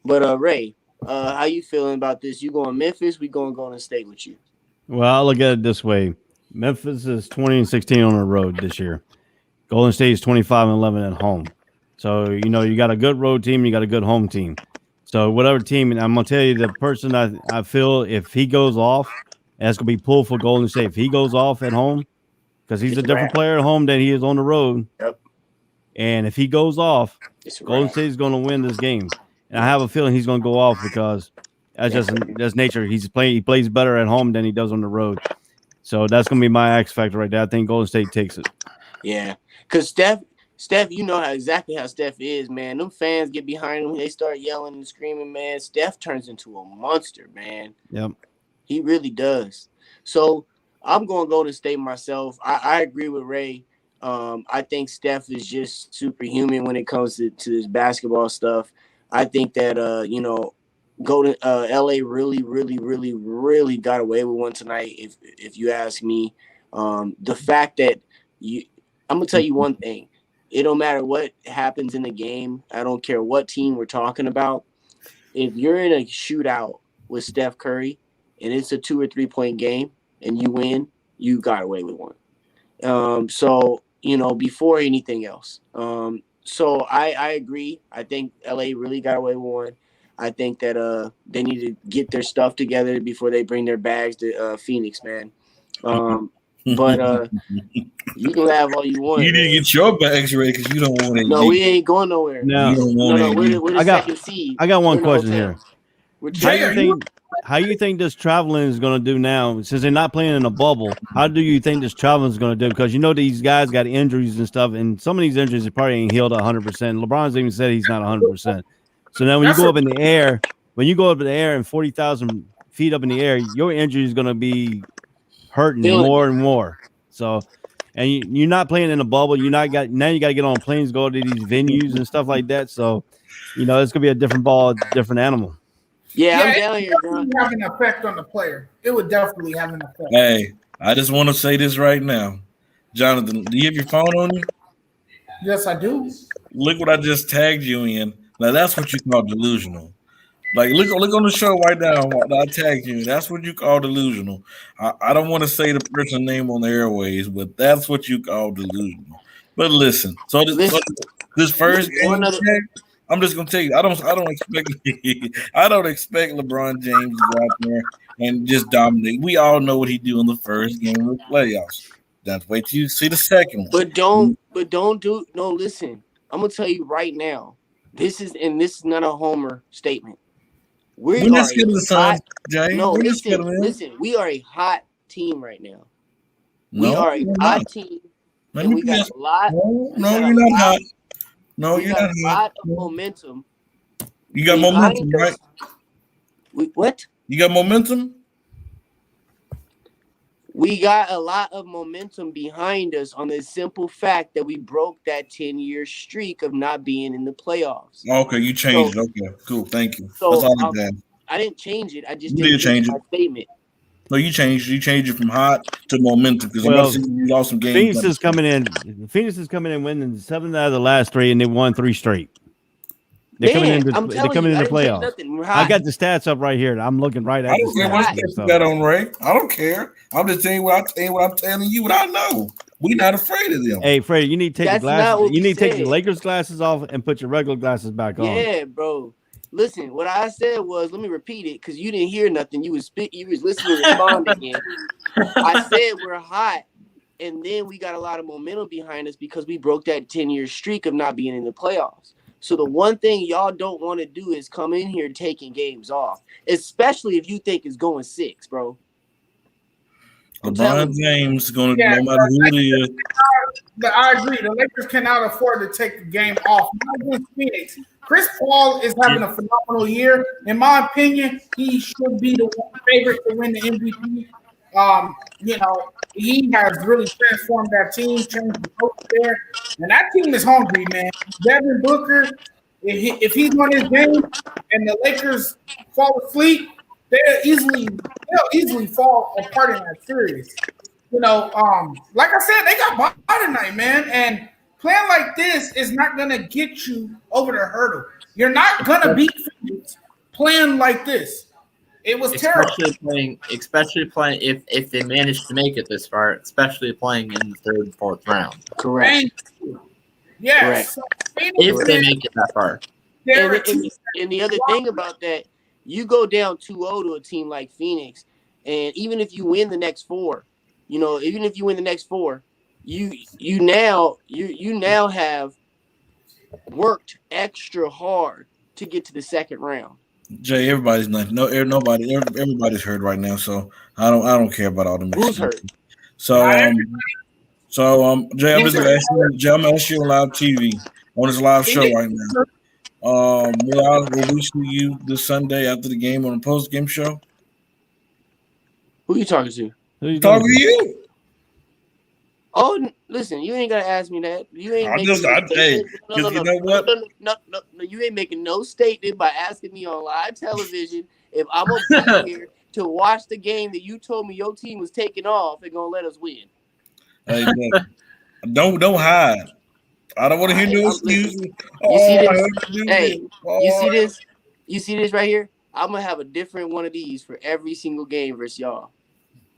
But Ray, how you feeling about this? You going Memphis? We going Golden State with you? Well, I look at it this way: Memphis is 20-16 on the road this year. Golden State is 25-11 at home. So, you got a good road team, you got a good home team. So, whatever team, and I'm going to tell you, the person I feel if he goes off, that's going to be pulled for Golden State. If he goes off at home, because he's a different player at home than he is on the road. Yep. And if he goes off, Golden State is going to win this game. And I have a feeling he's going to go off because that's nature. He plays better at home than he does on the road. So, that's going to be my X factor right there. I think Golden State takes it. Yeah. Because Steph, exactly how Steph is, man. Them fans get behind him. They start yelling and screaming, man. Steph turns into a monster, man. Yep. He really does. So I'm going to Golden State myself. I agree with Ray. I think Steph is just superhuman when it comes to this basketball stuff. I think that, LA really, really, really, really got away with one tonight, if you ask me. The fact that I'm going to tell you one thing. It don't matter what happens in the game. I don't care what team we're talking about. If you're in a shootout with Steph Curry and it's a 2 or 3 point game and you win, you got away with one. So, before anything else. So I agree. I think LA really got away with one. I think that they need to get their stuff together before they bring their bags to Phoenix, man. But you can laugh all you want. You need to get your bags ready because you don't want it. No, we ain't going nowhere. No, you don't want it. We're the second seed. I got one question here. We're How you think this traveling is going to do now? Since they're not playing in a bubble, how do you think this traveling is going to do? Because these guys got injuries and stuff, and some of these injuries probably ain't healed 100%. LeBron's even said he's not 100%. So now when you go up in the air, and 40,000 feet up in the air, your injury is going to be hurting more and more. So, and you're not playing in a bubble. You got to get on planes, go to these venues and stuff like that. So, it's going to be a different ball, different animal. Yeah, I'm down here, bro. It would have an effect on the player. It would definitely have an effect. Hey, I just want to say this right now. Jonathan, do you have your phone on you? Yes, I do. Look what I just tagged you in. Now, that's what you call delusional. Like, look on the show right now. I tagged you. That's what you call delusional. I don't want to say the person's name on the airways, but that's what you call delusional. But listen, so this first game, I'm just gonna tell you, I don't expect LeBron James to go out there and just dominate. We all know what he do in the first game of the playoffs. That's wait till you see the second one. Listen. I'm gonna tell you right now. This is not a homer statement. We're just getting the sun, Jay. No, listen. We are a hot team right now. We are a hot team. And we got a lot. No, you're not hot. No, We you're got not a hot. lot of momentum. You got behind momentum, us. right? What? You got momentum? We got a lot of momentum behind us on the simple fact that we broke that 10-year streak of not being in the playoffs. Okay, you changed it. Okay, cool. Thank you. That's So all I got. I didn't change it. I just You didn't did change finish my statement. No, you changed. You changed it from hot to momentum because Well, I'm seeing you lost some games. Phoenix is coming in. Phoenix is coming in winning 7 out of the last 3, and they won 3 straight. They're coming Man, into I'm they're telling coming you, I into didn't change playoffs. nothing. We're I hot. got the stats up right here. I'm looking right at I the don't care what stats. stats So, you got on, Ray. I don't care. I'm just telling you what I'm telling you what I know. We're not afraid of them. hey, Freddie, you need to take That's your not glasses. what You we need to take said. your Lakers glasses off and put your regular glasses back on. Yeah, bro. Listen, what I said was, let me repeat it because you didn't hear nothing. You was listening to respond again. I said we're hot, and then we got a lot of momentum behind us because we broke that 10-year streak of not being in the playoffs. So the one thing y'all don't want to do is come in here taking games off, especially if you think it's going 6, bro. I'm telling LeBron you. James is going to, Yeah, no matter who it is. I agree. The Lakers cannot afford to take the game off. Not against Phoenix. Chris Paul is having a phenomenal year. In my opinion, he should be the favorite to win the MVP. He has really transformed that team, changed the coach there, and that team is hungry, man. Devin Booker, if he's on his game and the Lakers fall asleep, they'll easily fall apart in that series. Like I said, they got by tonight, man. And playing like this is not gonna get you over the hurdle. You're not gonna beat Phoenix playing like this. It was terrible. Especially playing if they manage to make it this far, especially playing in the 3rd and 4th round. Correct. Yes. If they make it that far. And the other thing about that, you go down 2-0 to a team like Phoenix, and even if you win the next 4, you now have worked extra hard to get to the 2nd round. Jay, everybody's not. Everybody's hurt right now. So I don't care about all the Who's hurt? So Jay, I'm gonna ask you on live TV on this live show right now. Will we see you this Sunday after the game on a post game show? Who you talking to? Talking to you. Oh, listen, you ain't gotta ask me that. You ain't. You know what? No, you ain't making no statement by asking me on live television if I'm gonna be here to watch the game that you told me your team was taking off and gonna let us win. Hey, don't hide. I don't want to hear no excuses. You see this right here? I'm gonna have a different one of these for every single game versus y'all.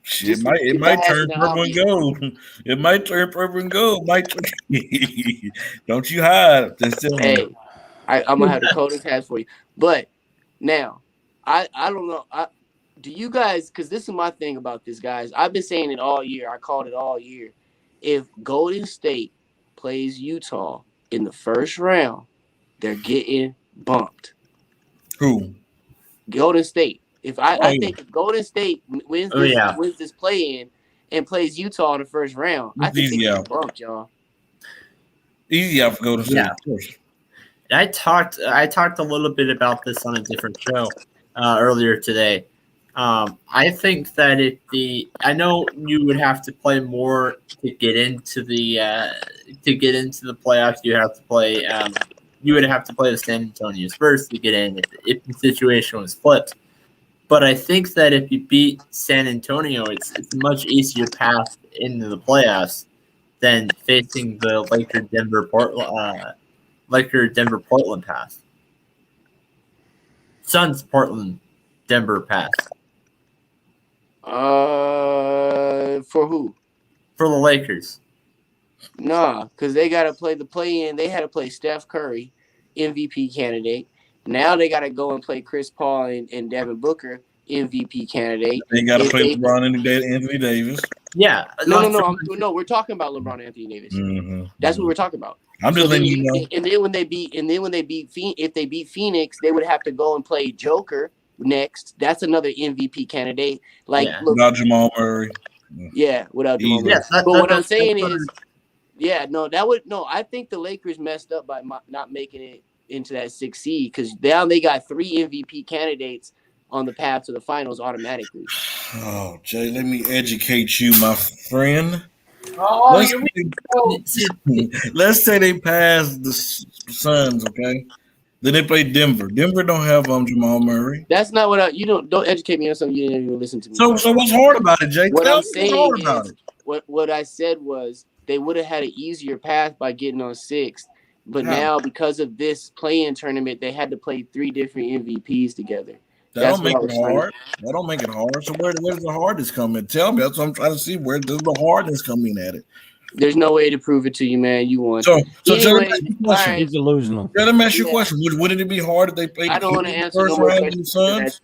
It might turn purple and gold. It might turn purple and gold. Don't you hide. Hey, I'm gonna have the coldest hats for you. But now, I don't know. Do you guys? Because this is my thing about this, guys. I've been saying it all year. I called it all year. If Golden State plays Utah in the 1st round, they're getting bumped. Who? Golden State. I think if Golden State wins this play-in and plays Utah in the 1st round, I think they get bumped, y'all. Easy out for Golden State. Yeah. I talked a little bit about this on a different show earlier today. I think that I know you would have to play more to get into the playoffs. You would have to play the San Antonio Spurs to get in if the situation was flipped. But I think that if you beat San Antonio, it's a much easier path into the playoffs than facing the Lakers Denver Portland path. Suns Portland Denver path. For who? For the Lakers. Nah, because they got to play the play-in. They had to play Steph Curry, MVP candidate. Now they got to go and play Chris Paul and Devin Booker, MVP candidate. They got to play LeBron and Anthony Davis. Yeah. No. We're talking about LeBron and Anthony Davis. Mm-hmm. That's what we're talking about. I'm just letting you know. And then when they beat Phoenix, they would have to go and play Joker next. That's another MVP candidate. Without Jamal Murray. Yeah, without Jamal Murray. But what I'm saying is, Yeah, no, that would no. I think the Lakers messed up by not making it into that 6th seed because now they got 3 MVP candidates on the path to the finals automatically. Oh, Jay, let me educate you, my friend. Oh, Let's here we go. let's say they pass the Suns, okay? Then they play Denver. Denver don't have Jamal Murray. That's not what you don't educate me on something you didn't even listen to me. So what's hard about it, Jay? What Tell I'm me what's saying hard about is, it. what I said was they would have had an easier path by getting on 6th, but How? now because of this play-in tournament, they had to play 3 different MVPs together. That That's don't make what I it was trying to- hard. That don't make it hard. So where does the hardness come in? Tell me. That's what I'm trying to see. Where does the hardness come in at it? There's no way to prove it to you, man. You won. So Anyway, let me ask you a question. all right. He's delusional. Let me ask you a Yeah. question. Wouldn't it be hard if they played I don't want to the answer first no more round in the questions.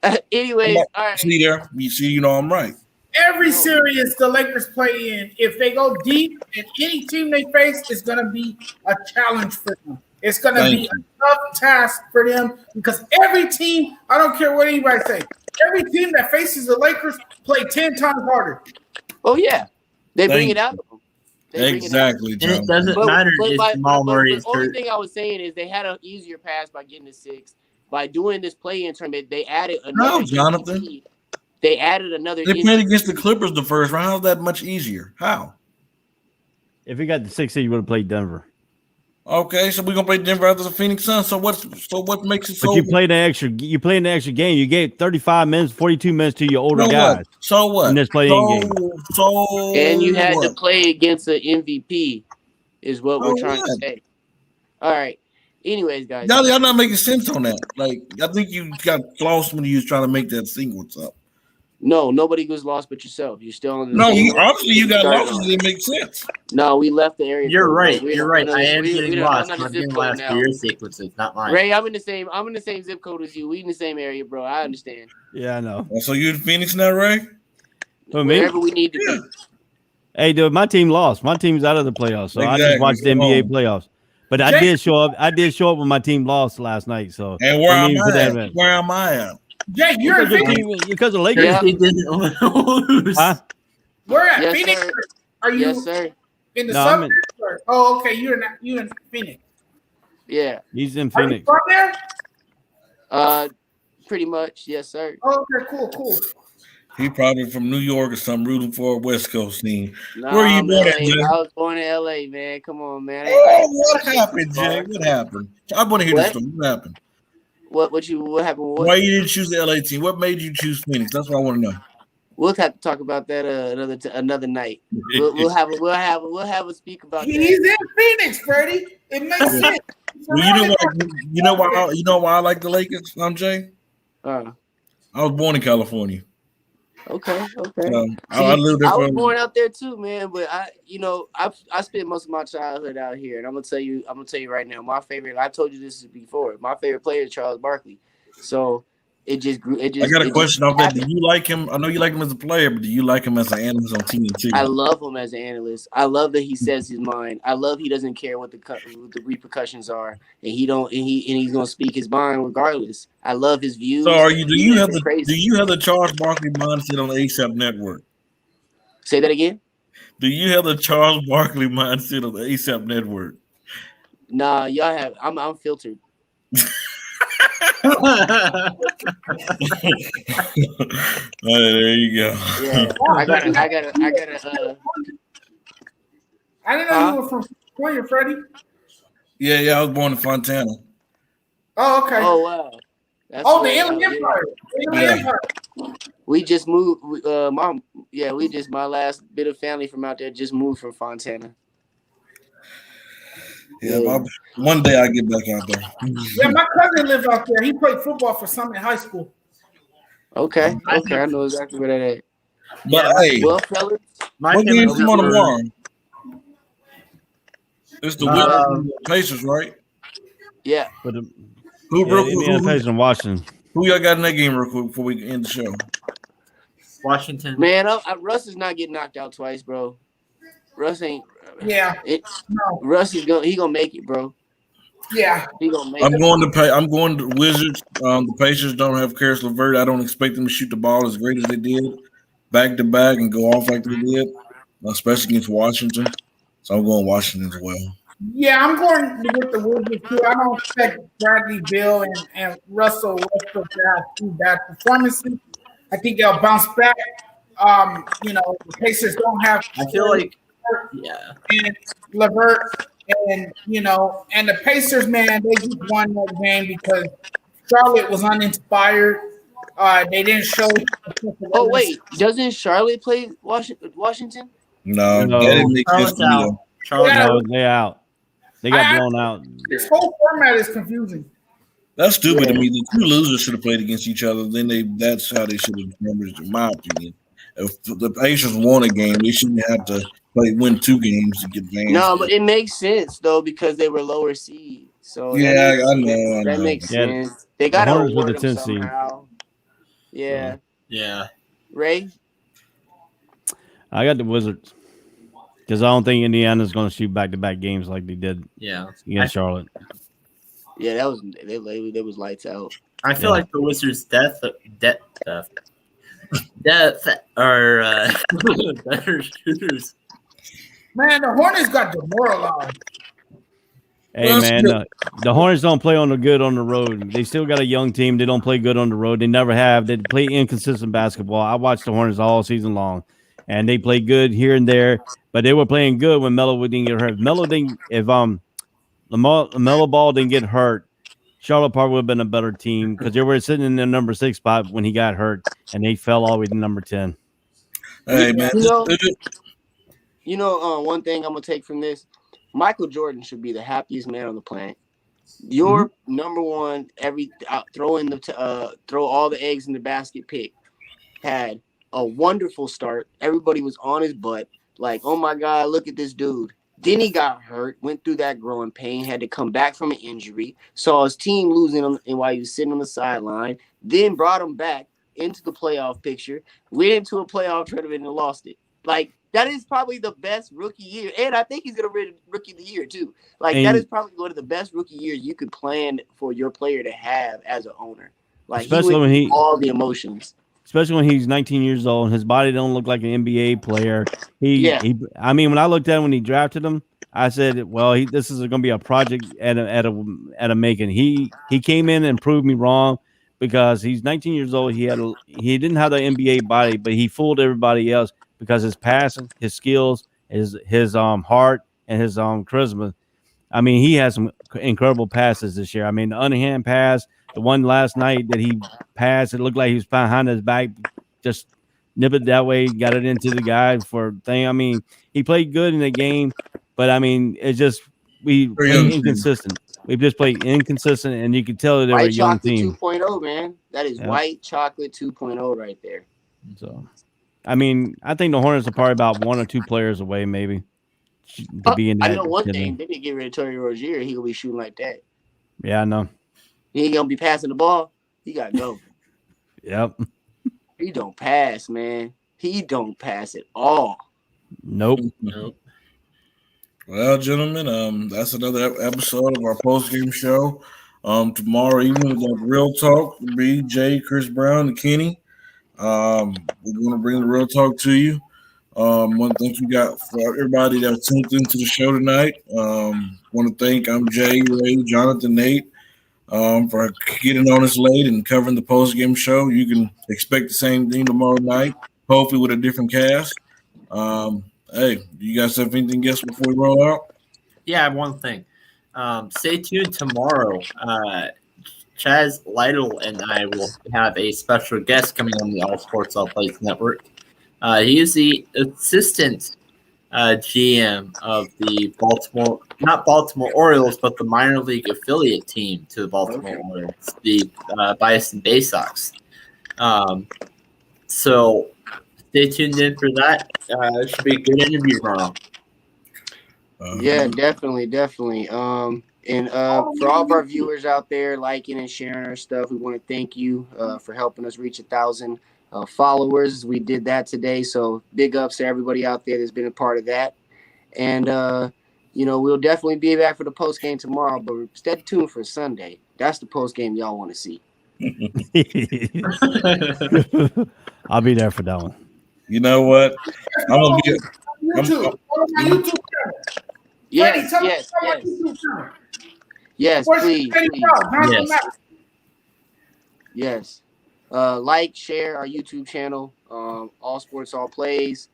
Suns? Anyways, all right. See there? You see, you know I'm right. Every series the Lakers play in, if they go deep, and any team they face is going to be a challenge for them. It's going to Thank be a tough task for them because every team, I don't care what anybody say, every team that faces the Lakers play 10 times harder. Oh yeah, they bring Thank it out of them. They bring it out. Exactly, And it John. doesn't matter if Jamal Murray is the only hurt. thing I was saying is they had an easier pass by getting to 6th. By doing this play-in tournament, they added another. No, Jonathan. MVP. They added another. They played against the Clippers the first round. How's that much easier? How? If he got the 6th seed, he would have played Denver. Okay, so we're gonna play Denver after the Phoenix Suns. So what makes it so? But you played an extra game. You gave 35 minutes, 42 minutes to your older So guys. what? So what? In this play-in game. So And you had to what? play against the MVP, is what we're So trying to what? say. All right. Anyways, guys. Y'all not making sense on that. Like, I think you got lost when you was trying to make that sequence up. No, nobody was lost but yourself. You're still on the No, same- obviously you got Started lost. on. It didn't make sense. No, we left the area. You're code. right. We You're don't- right. we I am don't- we getting don't- lost. I'm not I'm the zip getting code lost now. for your sequences, not mine. Ray, I'm in the same zip code as you. We in the same area, bro. I understand. Yeah, I know. So you in Phoenix now, Ray? Who, me? Wherever we need to be. Hey, dude, my team lost. My team's out of the playoffs, so I Exactly. just watched the Come NBA on. playoffs. But I did show up. I did show up when my team lost last night. So And where don't am even I put that at? in. Where am I at? Jay, you're in Phoenix. Because of Lakers. Yeah. He didn't lose. Huh? Where at? Yes, Phoenix? sir. Are you Yes, sir. in the No, I'm in- suburbs? Or- Oh, okay. You're in Phoenix. Yeah. He's in Are you Phoenix. from there? Pretty much. Yes, sir. Oh, okay, cool. He probably from New York or something, rooting for a West Coast team. Nah, Where you born at, man, Jay? I was born in LA, man. Come on, man. Oh, what happened, Jay? What happened? I want to hear this What? story. What happened? What happened? What? Why you didn't choose the LA team? What made you choose Phoenix? That's what I want to know. We'll have to talk about that another night. We'll have a speak about He's that. in Phoenix, Freddie. It makes sense. Well, you know why I like the Lakers, Jay? I was born in California. Okay. I lived there I for was born out there too, man. But I spent most of my childhood out here, and I'm gonna tell you right now, my favorite. I told you this before. My favorite player is Charles Barkley. So it just grew. I got a question off that. Do you like him? I know you like him as a player, but do you like him as an analyst on TNT? I love him as an analyst. I love that he says his mind. I love he doesn't care what the repercussions are, and he's gonna speak his mind regardless. I love his views. So do you have Crazy. the Charles Barkley mindset on the ASAP network? Say that again? Do you have the Charles Barkley mindset on the ASAP network? Nah, y'all have. I'm filtered. There you go. Yeah, I gotta. I didn't know you were from California, Freddie. Yeah, I was born in Fontana. Oh, okay. Oh wow. That's The way Inland out, Empire. yeah. Inland Yeah. Empire. We just moved. My last bit of family from out there just moved from Fontana. Yeah, one day I get back out there. Yeah, my cousin lives out there. He played football for Summit High School. Okay, I know exactly where that is. But hey, Well, fellas, My what game's family on were- tomorrow? It's the Wizards Pacers, right? yeah. But Who Pacers in Washington. y'all got in that game real quick before we end the show? Washington. Man, Russ is not getting knocked out twice, bro. Russ ain't. Yeah. No. Russ is gonna make it, bro. Yeah. He gonna make I'm it. going to Wizards. The Pacers don't have Karis LeVert. I don't expect them to shoot the ball as great as they did back to back and go off like they did, especially against Washington. So I'm going Washington as well. Yeah, I'm going with the Wizards too. I don't expect Bradley Beal and Russell Westbrook to have two bad performances. I think they'll bounce back. The Pacers don't have. I feel like, yeah, and LeVert, and the Pacers, man, they just won that game because Charlotte was uninspired. They didn't show. Oh wait, doesn't Charlotte play Washington? No, No. that didn't make sense Charlotte's to me. out. though. Charlotte, Yeah. No, they out. They got blown out. This whole format is confusing. That's stupid to me. The two losers should have played against each other. That's how they should have numbers, in my opinion. If the Pacers won a game, they shouldn't have to win 2 games to get advanced. No, but it makes sense though because they were lower seed. So Yeah, that I makes know, sense. I That know. makes Yeah, sense. They got to Hornets were award the them 10th seed. somehow. Yeah, yeah. Ray. I got the Wizards because I don't think Indiana's going to shoot back-to-back games like they did Yeah. against Charlotte. Yeah, that was they was lights out. I feel Yeah. like the Wizards' death are better shooters. Man, the Hornets got demoralized. Hey, Well, man, the Hornets don't play on the good on the road. They still got a young team. They don't play good on the road. They never have. They play inconsistent basketball. I watched the Hornets all season long, and they play good here and there, but they were playing good when Melo didn't get hurt. If LaMelo Ball didn't get hurt, Charlotte probably would have been a better team because they were sitting in the number 6 spot when he got hurt, and they fell all the way to number 10. Hey, man. One thing I'm gonna take from this: Michael Jordan should be the happiest man on the planet. Your number one, throw all the eggs in the basket pick had a wonderful start. Everybody was on his butt, like, oh my God, look at this dude. Then he got hurt, went through that growing pain, had to come back from an injury, saw his team losing while he was sitting on the sideline, then brought him back into the playoff picture, went into a playoff tournament and lost it. Like, that is probably the best rookie year. And I think he's going to win Rookie of the Year, too. Like, that is probably one of the best rookie years you could plan for your player to have as an owner. Like, Especially when he all the emotions. Especially when he's 19 years old and his body don't look like an NBA player. When I looked at him when he drafted him, I said, well, this is going to be a project at a making. He came in and proved me wrong because he's 19 years old. He didn't have the NBA body, but he fooled everybody else because his passing, his skills, his heart, and his charisma. I mean, he has some incredible passes this year. I mean, the underhand pass, the one last night that he passed, it looked like he was behind his back, just nip it that way, got it into the guy for thing. I mean, he played good in the game, but I mean, it's just we played inconsistent. We just played inconsistent, and you could tell that they were a young team. 2.0, man. That is White Chocolate 2.0 right there. So, I mean, I think the Hornets are probably about 1 or 2 players away, maybe, to be in that. I know one thing. They didn't get rid of Terry Rozier. He gonna be shooting like that. Yeah, I know. He ain't gonna be passing the ball. He got to go. Yep. He don't pass, man. He don't pass at all. Nope. Well, gentlemen, that's another episode of our post-game show. Tomorrow evening, we're going to Real Talk. Me, Jay, Chris Brown, and Kenny. We're going to bring the Real Talk to you. One thing you got for everybody that tuned into the show tonight. Want to thank Jay, Ray, Jonathan, Nate for getting on us late and covering the post-game show. You can expect the same thing tomorrow night, hopefully with a different cast. Hey, do you guys have anything else before we roll out? Yeah, I have one thing. Stay tuned tomorrow. Chaz Lytle and I will have a special guest coming on the All Sports All Plays Network. He is the assistant GM of the not Baltimore Orioles, but the minor league affiliate team to the Baltimore Orioles, the Bison Bay Sox. So stay tuned in for that. It should be a good interview tomorrow. Yeah, definitely. And for all of our viewers out there liking and sharing our stuff, we want to thank you for helping us reach 1,000 followers. We did that today, so big ups to everybody out there that's been a part of that. And we'll definitely be back for the post game tomorrow, but stay tuned for Sunday. That's the post game y'all want to see. I'll be there for that one. You know what? I'm YouTube. Follow my YouTube channel. Yes, Freddie, tell me yes, about my yes, YouTube channel. yes, Where's please, Freddie please. Brown? Jonathan Yes. Mack. Yes. Like, share our YouTube channel, All Sports, All Plays.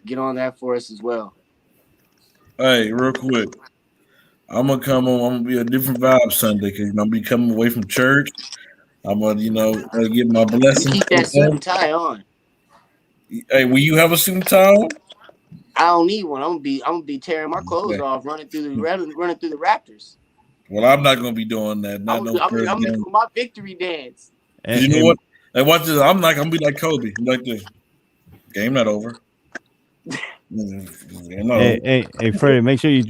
Get on that for us as well. Hey, real quick. I'm gonna come on. I'm gonna be a different vibe Sunday because I'm gonna be coming away from church. I'm gonna, get my You blessing. keep that suit and tie on. Hey, will you have a suit and tie on? I don't need one. I'm gonna be tearing my clothes Okay. off, running through the Raptors. Well, I'm not gonna be doing that. Not I'm no first gonna game. do my victory dance. You know what? Hey, watch this. I'm not gonna be like Kobe. Like this. Game not over. Game not over. Hey, Freddie, make sure you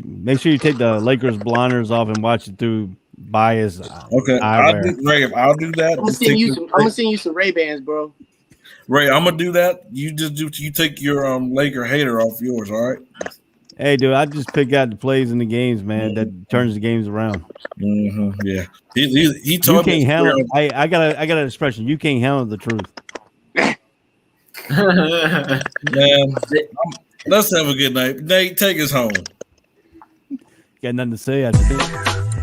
take the Lakers blinders off and watch it through bias. Okay, I'll do that. I'm gonna send you some Ray-Bans, bro. Ray, I'm gonna do that. You take your Laker hater off yours, all right? Hey, dude, I just pick out the plays in the games, man. That turns the games around. Mm-hmm, yeah, he You told can't me. handle. I got an expression. You can't handle the truth. Man, let's have a good night. Nate, take us home. Got nothing to say after this.